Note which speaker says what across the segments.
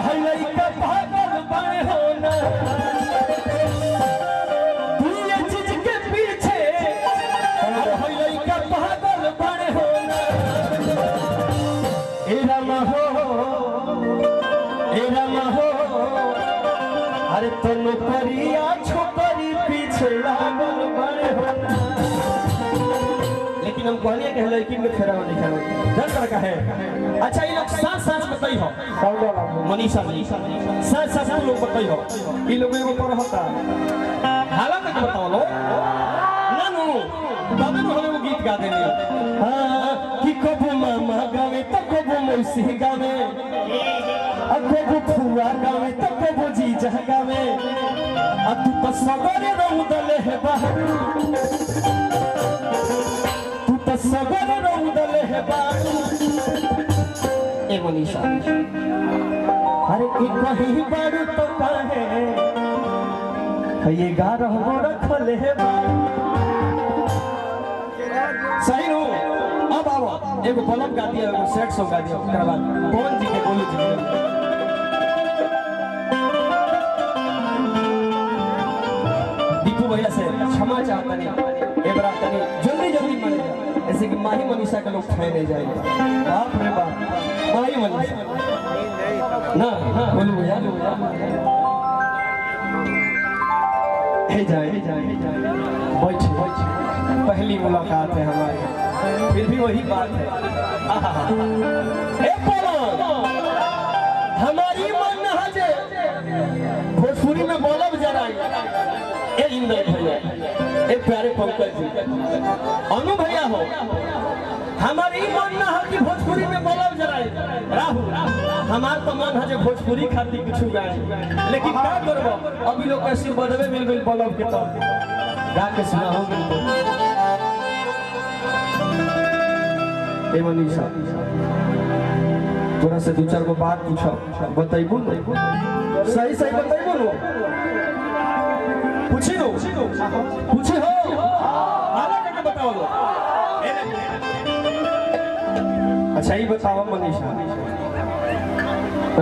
Speaker 1: हलई का पागल बने होना तू ये चीज के पीछे हलई का पागल बने होना ए रामा हो अरे तो नौकरिया छोकरी पीछे लागल बने होना। लेकिन हम कहलिए कि लड़की में फेरा नहीं खेलो डर कर का है। अच्छा ये लोग साथ साथ बताई हो मनीषा जी साथ साथ लोग बताई हो ये लोग एगो पर होता हालांकि बताओ लो ना नो तबे नो हमें वो गीत गा देनी हां कि कबो मामा गावे तो कबो मौसी गावे कबो फुआ गावे तो कबो जीजा गावे आ तू तो सगरे रौदले है बाहर सगर रौदल है बाबू ए मनीषा अरे एक कहीं बारू तो काहे ये गा रहो रखल है बाबू सही हो अब आओ एगो बलम गा दिया एगो सेट सॉन्ग गा दिया ओकर बाद कौन जी के बोलू जी दीपू भैया से क्षमा चाहता नहीं ए बरा तनी जल्दी जल्दी मर जा ऐसे कि माही मनीषा के लोग खाए नहीं जाएंगे बाप रे बाप माही मनीषा ना बोलू भैया हे जाए बैठ पहली मुलाकात है हमारी फिर भी वही बात है हमारी मन हजे भोजपुरी में बोलब जरा ए इंद्र भैया एक प्यारे पंकज जी अनु भैया हो हमारी मन ना हो कि भोजपुरी में बोलब जरा राहु हमार तो मन है जो भोजपुरी खाती कुछ गाए लेकिन क्या करबो अभी लोग कैसे बदबे मिल गई बोलब के तो गा के सुना हो ए मनीषा तोरा से दो चार गो बात पूछो बताइबो सही सही बताइबो नो पूछी हो हालांकि करके बताओ लो अच्छा ही बताओ मनीषा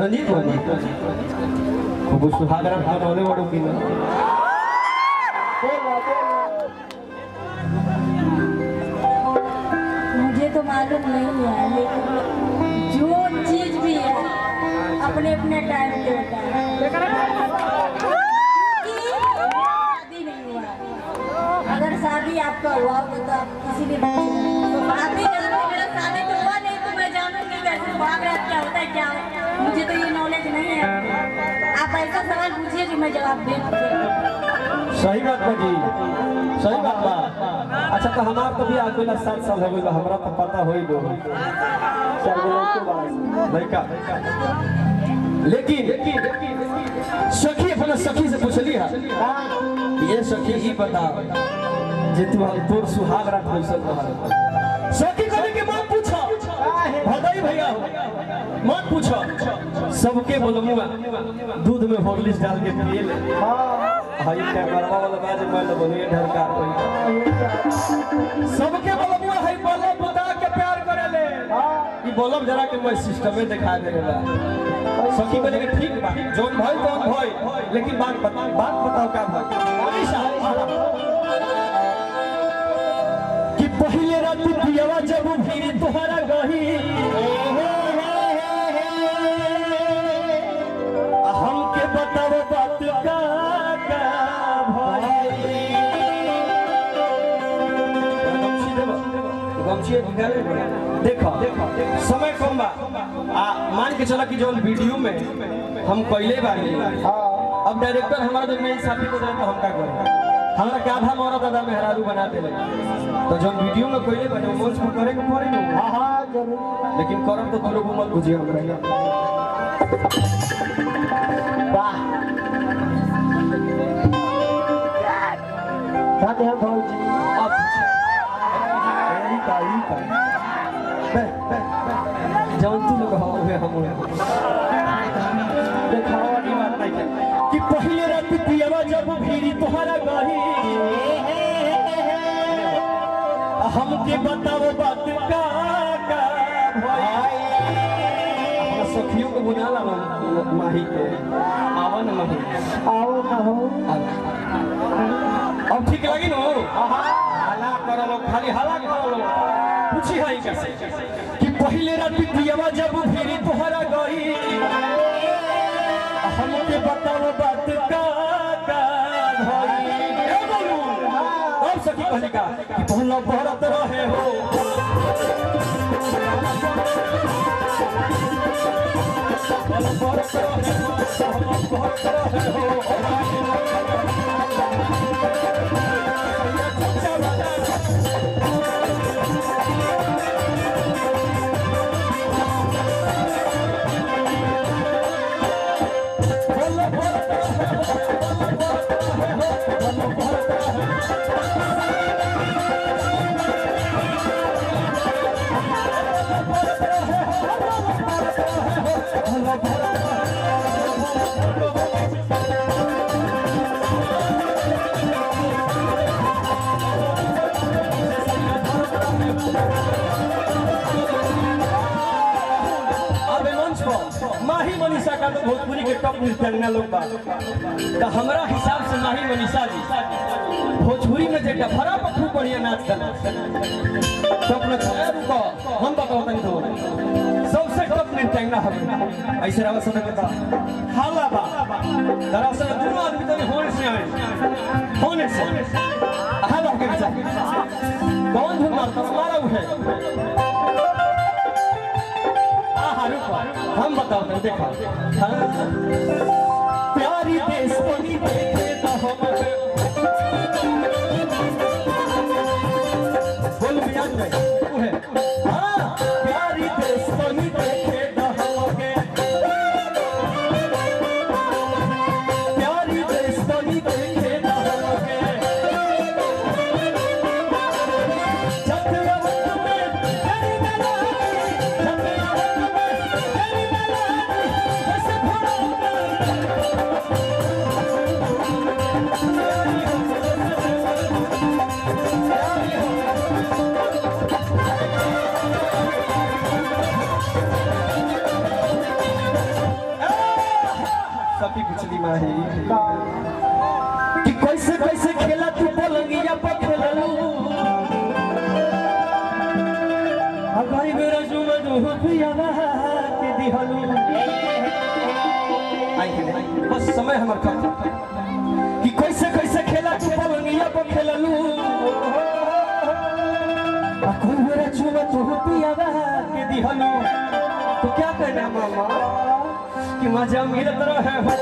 Speaker 1: रंजीत वो सुहागरा भागने वालों की ना
Speaker 2: मुझे तो मालूम नहीं है लेकिन जो चीज भी है अपने अपने टाइम पे होता है अगर शादी आपका हुआ तो आप किसी भी शादी मेरा शादी तो हुआ नहीं तो मैं जानूंगी कैसे भाग रहा क्या होता है क्या मुझे तो ये नॉलेज नहीं है आप ऐसा सवाल पूछिए कि मैं जवाब दे
Speaker 1: सही बात बा जी सही बात बा अच्छा तो हमार तो भी आगे 7 साल हो गई हमरा तो पता होई दो लड़का लेकिन सखी अपना सखी से पूछली है ये सखी ही बता जे तू तोर सुहाग रात कैसे रहल सखी कभी के मत पूछो भदाई भैया हो मत पूछो सबके बोलमुआ दूध में हॉर्लिक्स डाल के पिए ले हां ये कैमरा वाला बाज मैं तो बोलिए ढरका सबके बोलमुआ है बोलो बता के प्यार करे ले ई बोलब जरा के मैं सिस्टम में दिखा देला सखी को लेके ठीक बा जोन भाई तो भाई लेकिन बात बताओ का भाई कि पहले रात पियावा जब फिर तोहरा गही हमके बताओ बात का भाई देखो समय कम बा मान के चला कि जो वीडियो में हम पहले बार अब डायरेक्टर हमारा जो मेन साथी को जाता हम का करे हमरा क्या था मोरा दादा मेहरारू बना दे तो जो वीडियो में पहले बने मंच पर करे के पड़े हां हां जरूर लेकिन करम तो लोग मत बुझिए हमरा वाह साथ है भौजी अब यही का जौन तू लोग हो हम दिखावा की बात नहीं है कि पहले रात पियावा जब भीरी तोहरा गही हमके बताओ बात का भाई अपना सखियों को बुला ला माही के आवन माही
Speaker 3: आओ ना हो
Speaker 1: अब ठीक लगी नो हाला कर लो खाली हाला कर लो पूछी है कैसे कि पहले रात दियावा जब फिर तोहरा गई हमके बताओ बात का भाई ए बोलू अब सखी कहली का कि पहला भरत रहे हो भरत रहे हो माही मनीषा का तो भोजपुरी के टॉप नृत्यंगना लोग बा तो हमारा हिसाब से माही मनीषा जी भोजपुरी में जेटा भरा पर खूब बढ़िया नाच करना तो अपना रुको हम बताओ तनी तो सबसे टॉप नृत्यंगना हम ऐसे रवा समय बता हाला बा दरअसल दोनों आदमी तो होने से आए होने से हाला के चाहिए कौन धुन मारता मारा है हम बताओ देखा प्यारी देश बनी देखे तो हम बोल बियान में है हां प्यारी देश बनी देखे तो हम प्यारी देश बनी देखे तो हम पिछली माही कि कैसे कैसे खेला तू पलंगिया पर खेललू हमारी मेरा जुमा जो पिया के दिहलू आई बस समय हमर खत्म कि कैसे कैसे खेला तू पलंगिया पर खेललू कोई मेरा जुमा जो पिया के दिहलू तो क्या करना मामा कि मजा मिलत रहे हो